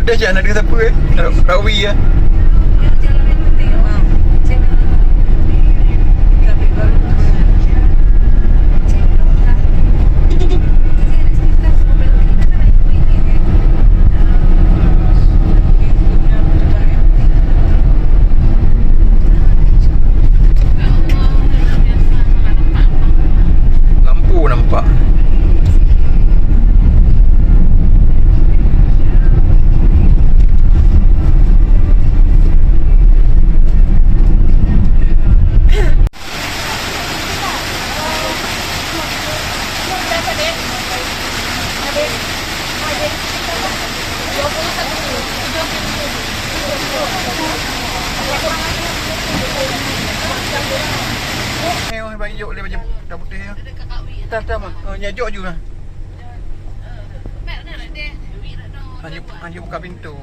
ada je anak dia siapa Rawi ya. Lampu nampak. Bayi jok dia macam dah putih ya. Tak mah. Nyajok juga. Hanya buka pintu.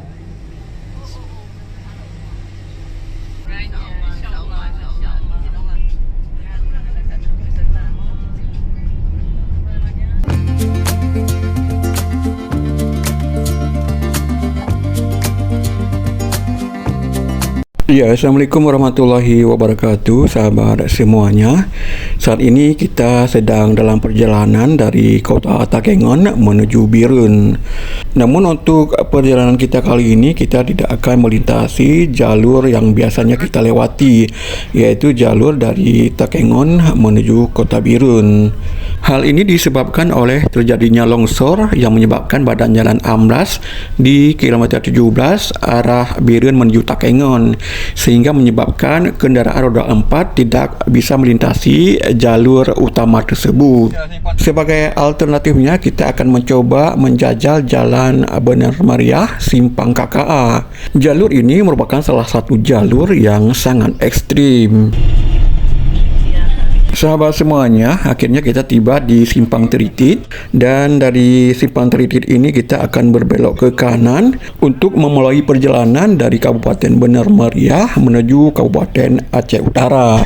Ya, Assalamualaikum warahmatullahi wabarakatuh, sahabat semuanya. Saat ini kita sedang dalam perjalanan dari kota Takengon menuju Birun. Namun untuk perjalanan kita kali ini, kita tidak akan melintasi jalur yang biasanya kita lewati, yaitu jalur dari Takengon menuju kota Birun. Hal ini disebabkan oleh terjadinya longsor yang menyebabkan badan jalan amblas di kilometer 17 arah Birun menuju Takengon, sehingga menyebabkan kendaraan roda 4 tidak bisa melintasi jalur utama tersebut. Sebagai alternatifnya, kita akan mencoba menjajal jalan Bener Meriah Simpang KKA. Jalur ini merupakan salah satu jalur yang sangat ekstrim. Sahabat semuanya, akhirnya kita tiba di Simpang Teritit, dan dari Simpang Teritit ini kita akan berbelok ke kanan untuk memulai perjalanan dari Kabupaten Bener Meriah menuju Kabupaten Aceh Utara.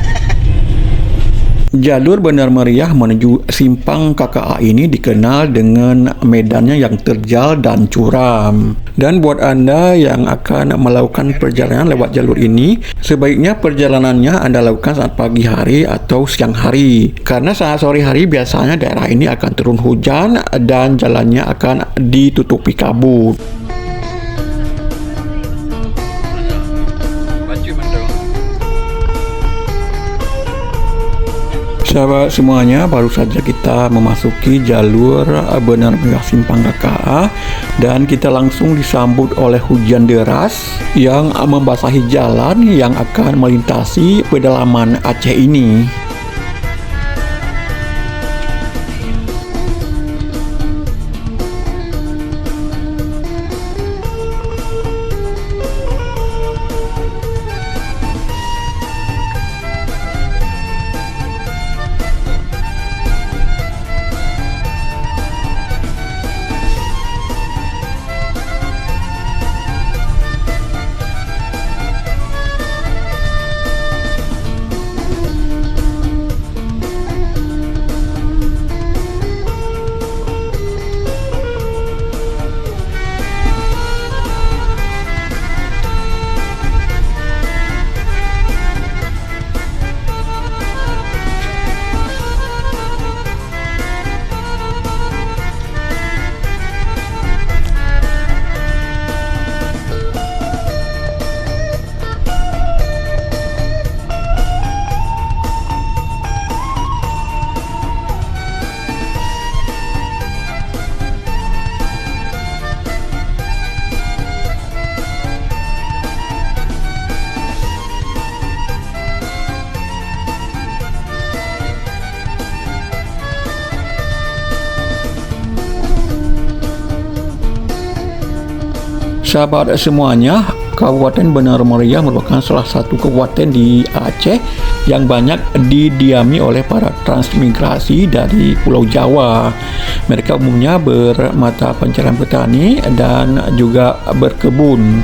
Jalur Bener Meriah menuju Simpang KKA ini dikenal dengan medannya yang terjal dan curam. Dan buat Anda yang akan melakukan perjalanan lewat jalur ini, sebaiknya perjalanannya Anda lakukan saat pagi hari atau siang hari. Karena saat sore hari biasanya daerah ini akan turun hujan dan jalannya akan ditutupi kabut. Sahabat semuanya, baru saja kita memasuki jalur Bener Meriah Simpang KKA dan kita langsung disambut oleh hujan deras yang membasahi jalan yang akan melintasi pedalaman Aceh ini. Sahabat semuanya, Kabupaten Bener Meriah merupakan salah satu kabupaten di Aceh yang banyak didiami oleh para transmigrasi dari Pulau Jawa. Mereka umumnya bermata pencarian petani dan juga berkebun.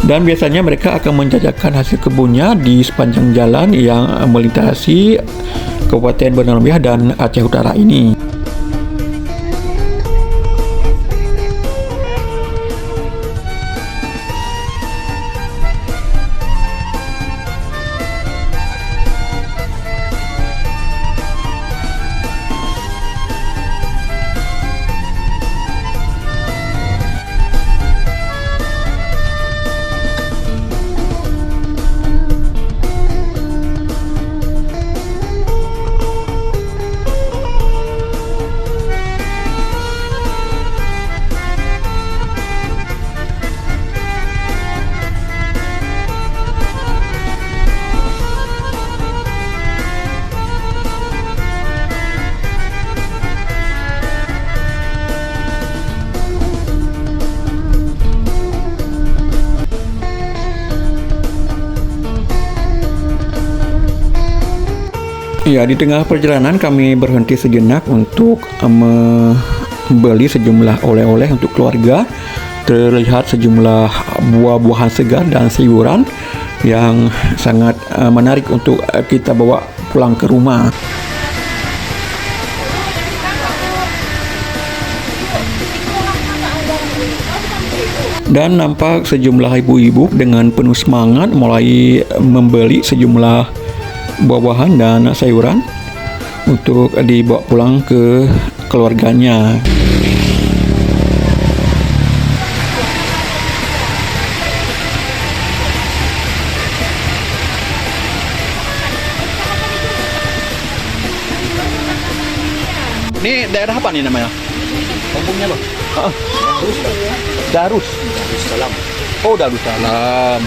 Dan biasanya mereka akan menjajakan hasil kebunnya di sepanjang jalan yang melintasi Kabupaten Bener Meriah dan Aceh Utara ini. Ya, di tengah perjalanan kami berhenti sejenak untuk membeli sejumlah oleh-oleh untuk keluarga. Terlihat sejumlah buah-buahan segar dan sayuran yang sangat menarik untuk kita bawa pulang ke rumah. Dan nampak sejumlah ibu-ibu dengan penuh semangat mulai membeli sejumlah buah-buahan dan sayuran untuk dibawa pulang ke keluarganya. Ini daerah apa nih namanya? Kampungnya bang? Darus. Salam. Oh, Darussalam.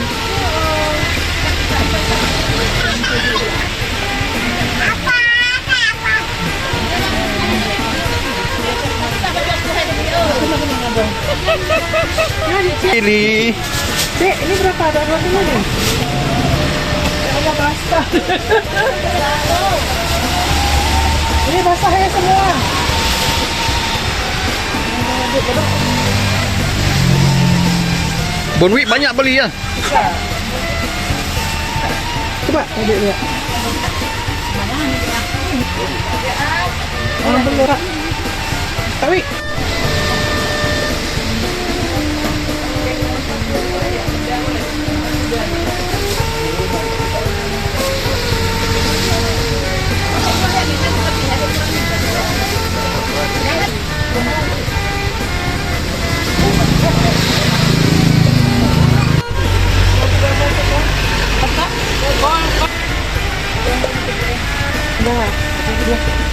Pilih. Dek, ini berapa? Ada roti mana? Ada basah. Ini basah ya semua. Bonwi banyak beli ya? Coba, adik lihat. Belum rak. Tawi.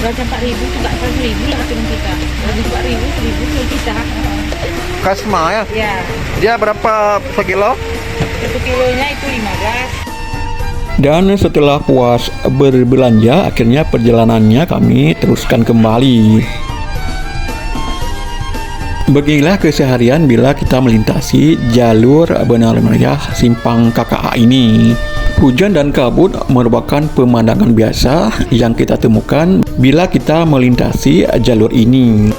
Belanja 4.000 juga 1.000 lah film kita. Belanja 4.000 1.000 film kita. Kasma ya? Ya, Dia berapa sekilo? 1 kilonya itu 15. Dan setelah puas berbelanja, akhirnya perjalanannya kami teruskan kembali. Beginilah keseharian bila kita melintasi jalur Benar Meriah Simpang KKA ini. Hujan dan kabut merupakan pemandangan biasa yang kita temukan bila kita melintasi jalur ini.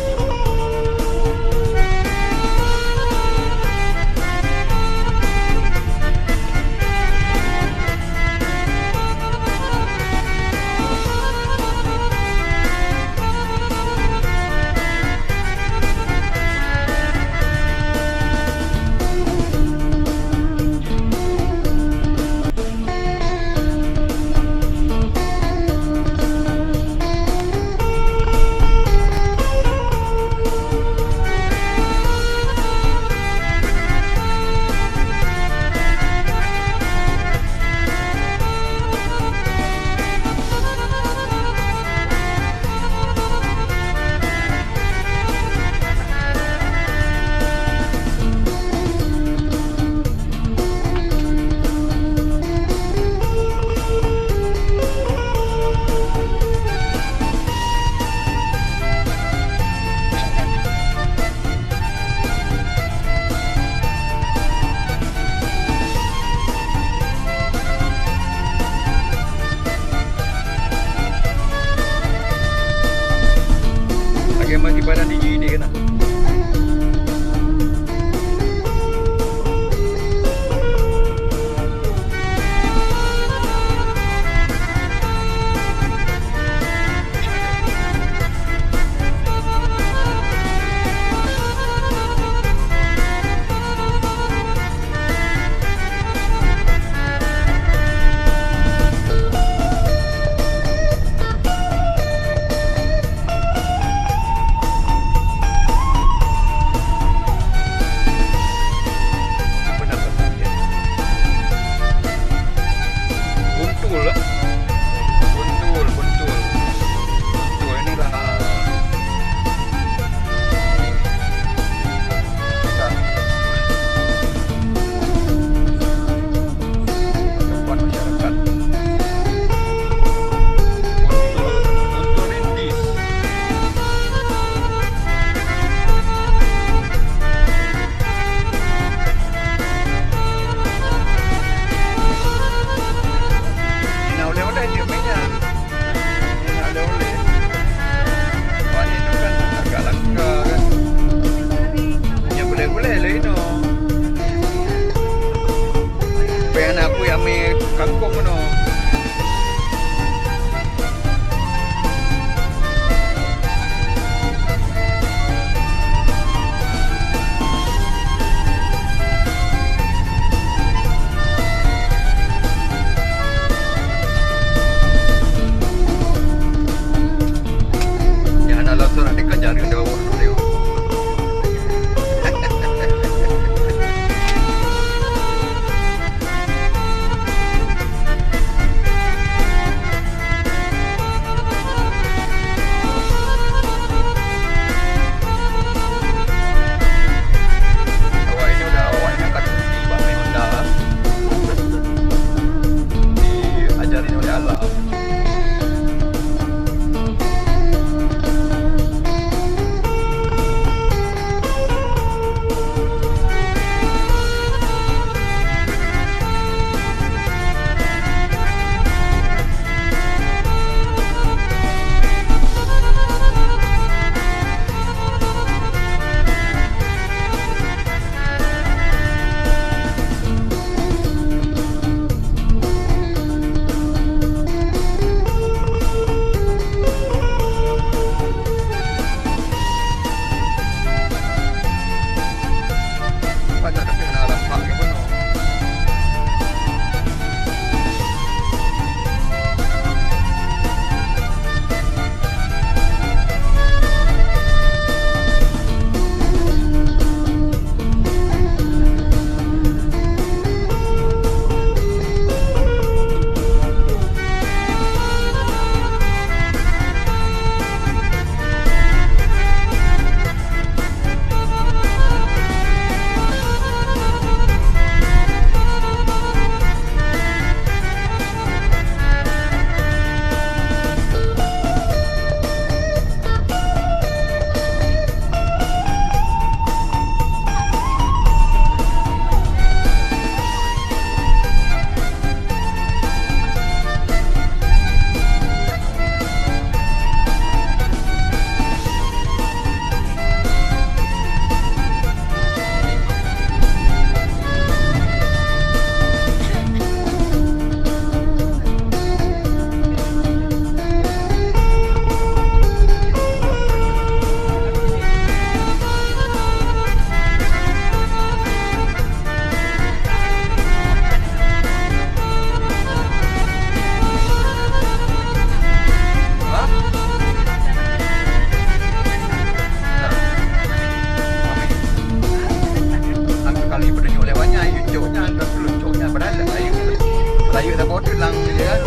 Melayu tak bodoh lang dia kan.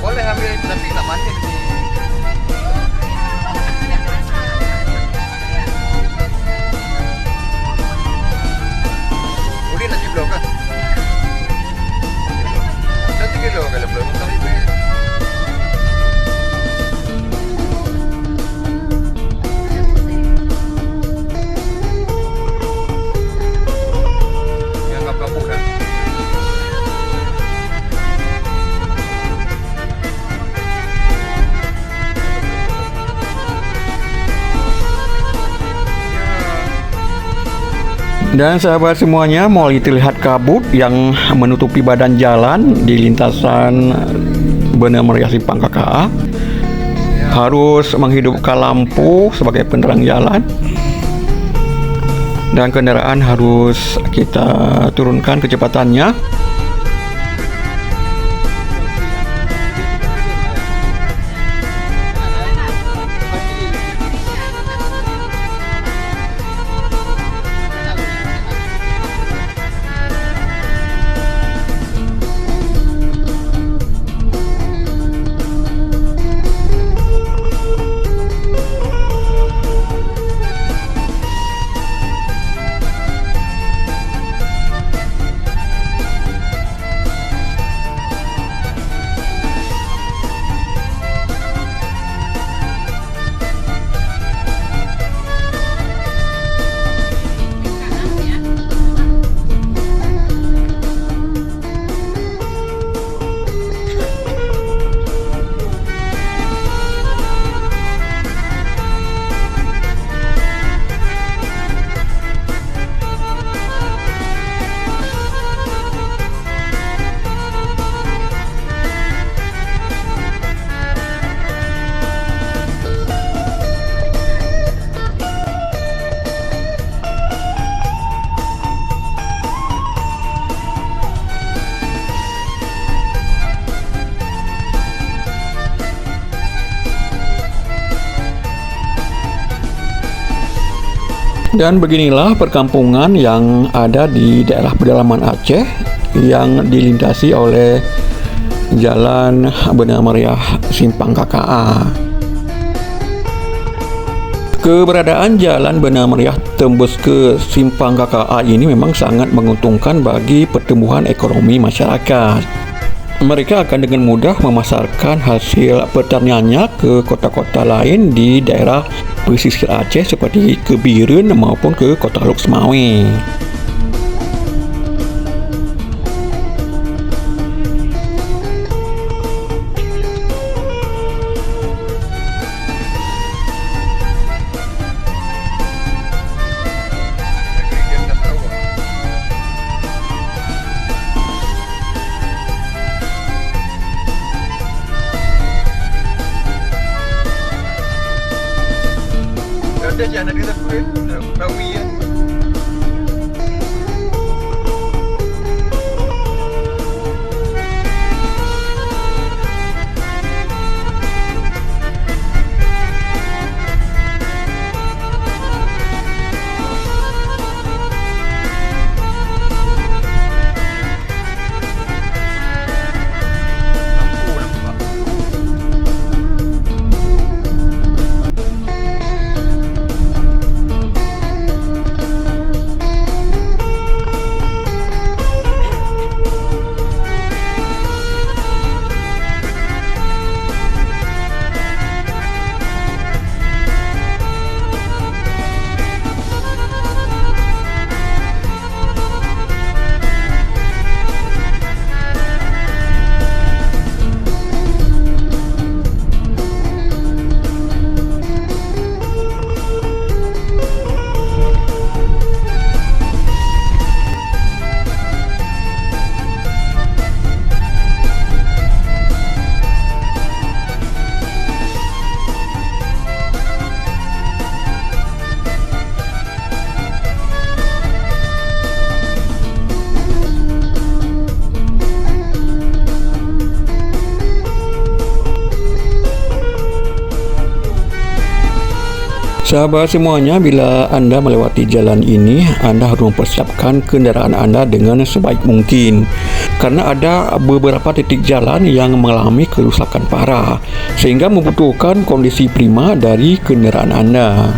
Boleh ambil tapi tak mandi di sini. Udah nasi blok kan? Nanti kilo kalau belum tahu ibu. Yang kapuk kan? Dan sahabat semuanya, mulai terlihat kabut yang menutupi badan jalan di lintasan Bener Meriah Simpang KKA. Harus menghidupkan lampu sebagai penerang jalan. Dan kendaraan harus kita turunkan kecepatannya. Dan beginilah perkampungan yang ada di daerah pedalaman Aceh yang dilintasi oleh Jalan Bener Meriah Simpang KKA. Keberadaan Jalan Bener Meriah tembus ke Simpang KKA ini memang sangat menguntungkan bagi pertumbuhan ekonomi masyarakat. Mereka akan dengan mudah memasarkan hasil pertaniannya ke kota-kota lain di daerah pesisir Aceh seperti ke Biren maupun ke Kota Lok Semawe. Ada je anak dia tak tahu ya. Sahabat semuanya, bila anda melewati jalan ini, anda harus mempersiapkan kenderaan anda dengan sebaik mungkin. Karena ada beberapa titik jalan yang mengalami kerusakan parah, sehingga membutuhkan kondisi prima dari kenderaan anda.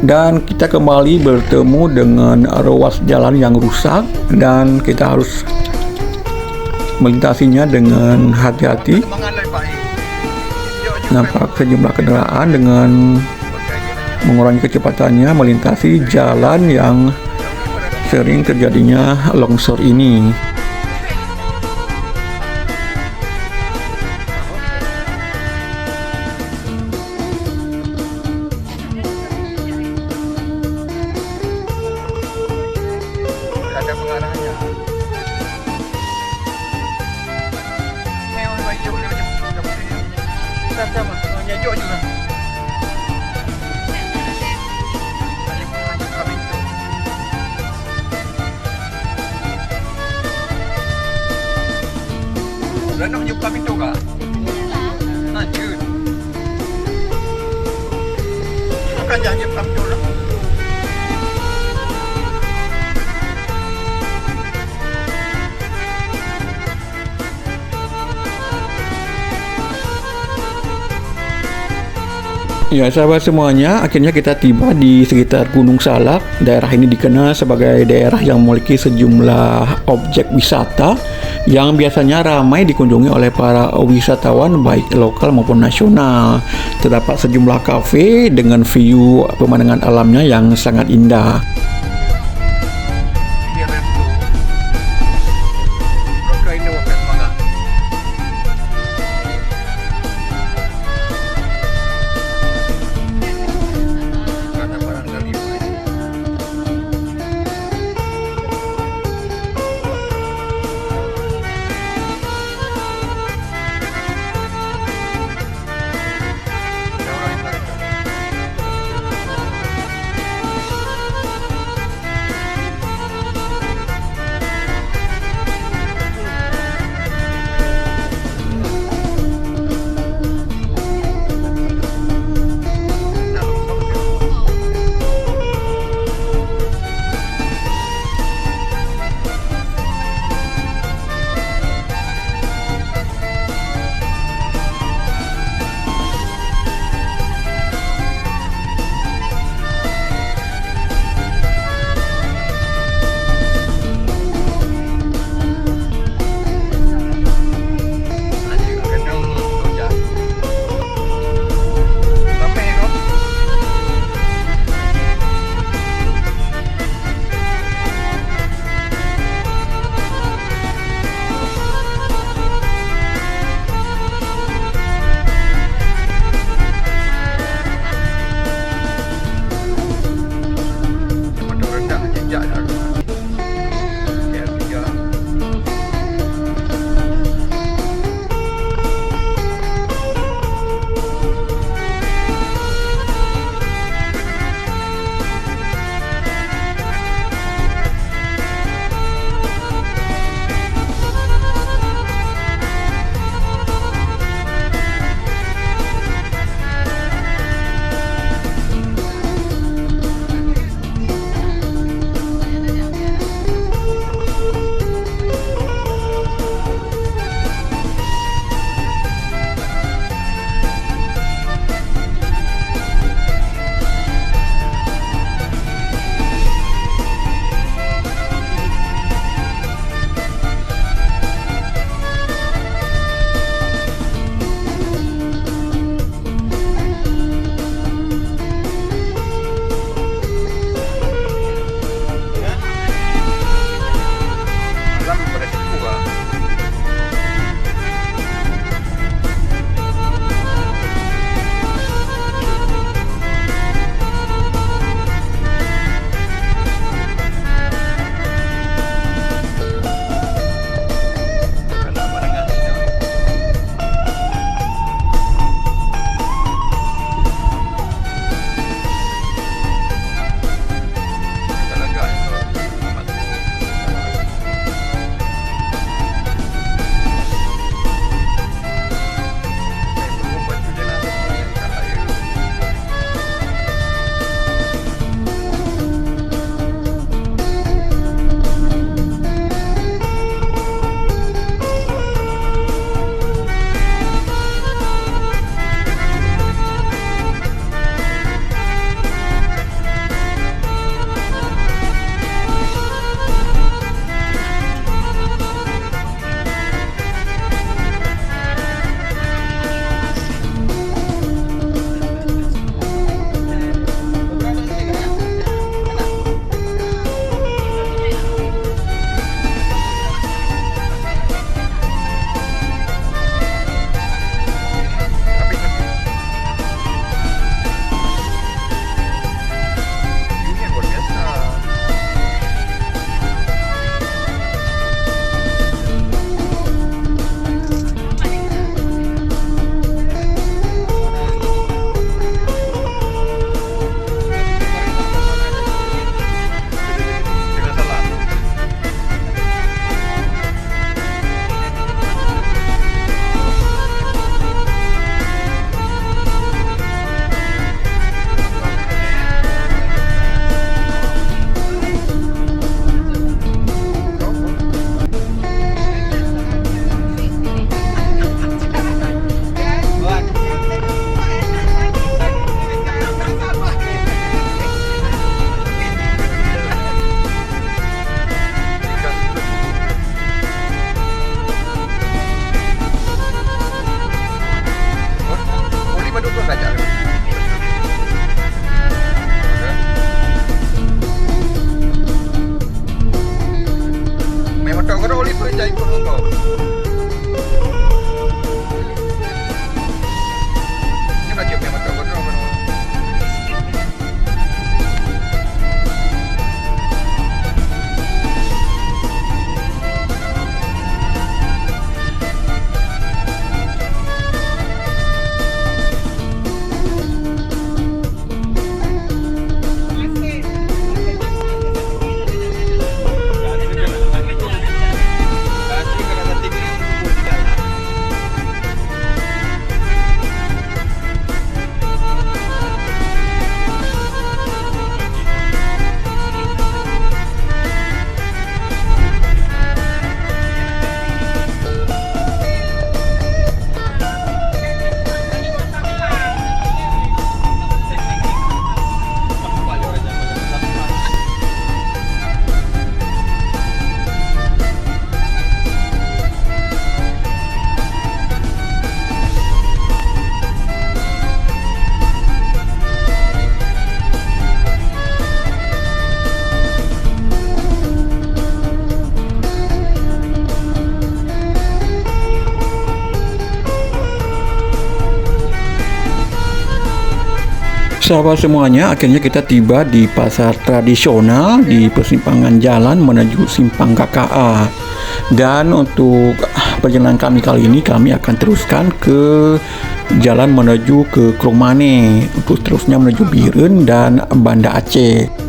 Dan kita kembali bertemu dengan ruas jalan yang rusak dan kita harus melintasinya dengan hati-hati. Mengalai Pak. Nampak sejumlah kendaraan dengan mengurangi kecepatannya melintasi jalan yang sering terjadinya longsor ini. Ada pengarahnya. Memang baik juga dia sama semuanya juga. Dah nak buka pintu kak? Lanjut. Bukan janji buka pintu lah. Ya sahabat semuanya, akhirnya kita tiba di sekitar Gunung Salak. Daerah ini dikenal sebagai daerah yang memiliki sejumlah objek wisata yang biasanya ramai dikunjungi oleh para wisatawan baik lokal maupun nasional. Terdapat sejumlah kafe dengan view pemandangan alamnya yang sangat indah. Dia rem tu. Roka ini wakan semangat. Karena barang dari Ajak ikut kau. Ini baju yang mata bodoh. Sahabat semuanya, akhirnya kita tiba di pasar tradisional di persimpangan jalan menuju Simpang KKA. Dan untuk perjalanan kami kali ini, kami akan teruskan ke jalan menuju ke Kromane, untuk terusnya menuju Biren dan Banda Aceh.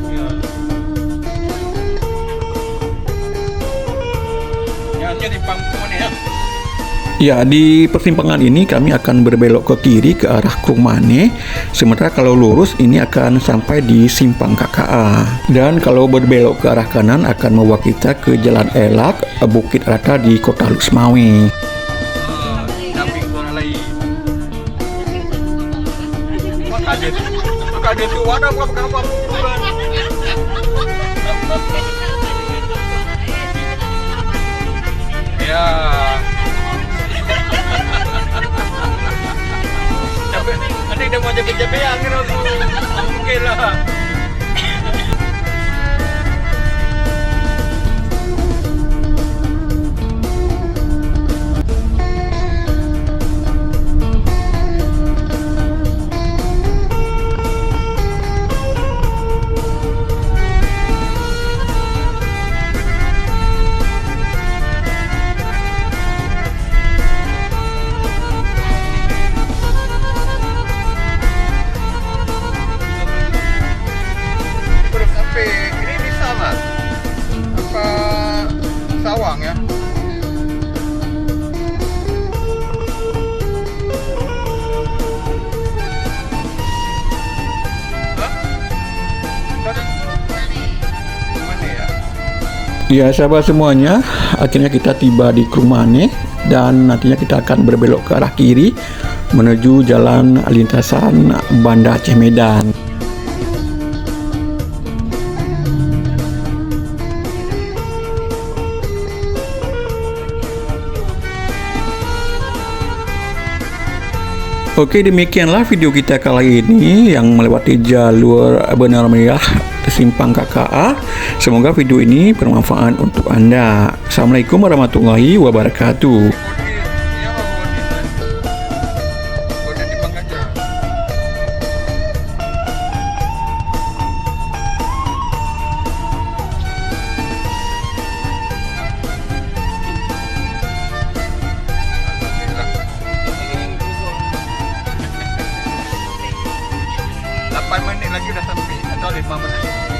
Ya, di persimpangan ini kami akan berbelok ke kiri ke arah Kromane. Sementara kalau lurus ini akan sampai di Simpang KKA. Dan kalau berbelok ke arah kanan akan membawa kita ke Jalan Elak, Bukit Rata di Kota Lusmawe. Damping orang lain. Maka dia tu ada apa-apa. Ya. Nanti dia mau jabe-jabe yang kira tu. Mungkin lah. Sawang ya. Ya sahabat semuanya, akhirnya kita tiba di Kromane dan nantinya kita akan berbelok ke arah kiri menuju jalan lintasan Banda Aceh Medan. Oke, demikianlah video kita kali ini yang melewati jalur Benar Meriah Simpang KKA. Semoga video ini bermanfaat untuk Anda. Assalamualaikum warahmatullahi wabarakatuh. Menit lagi dah sampai atau 5 menit.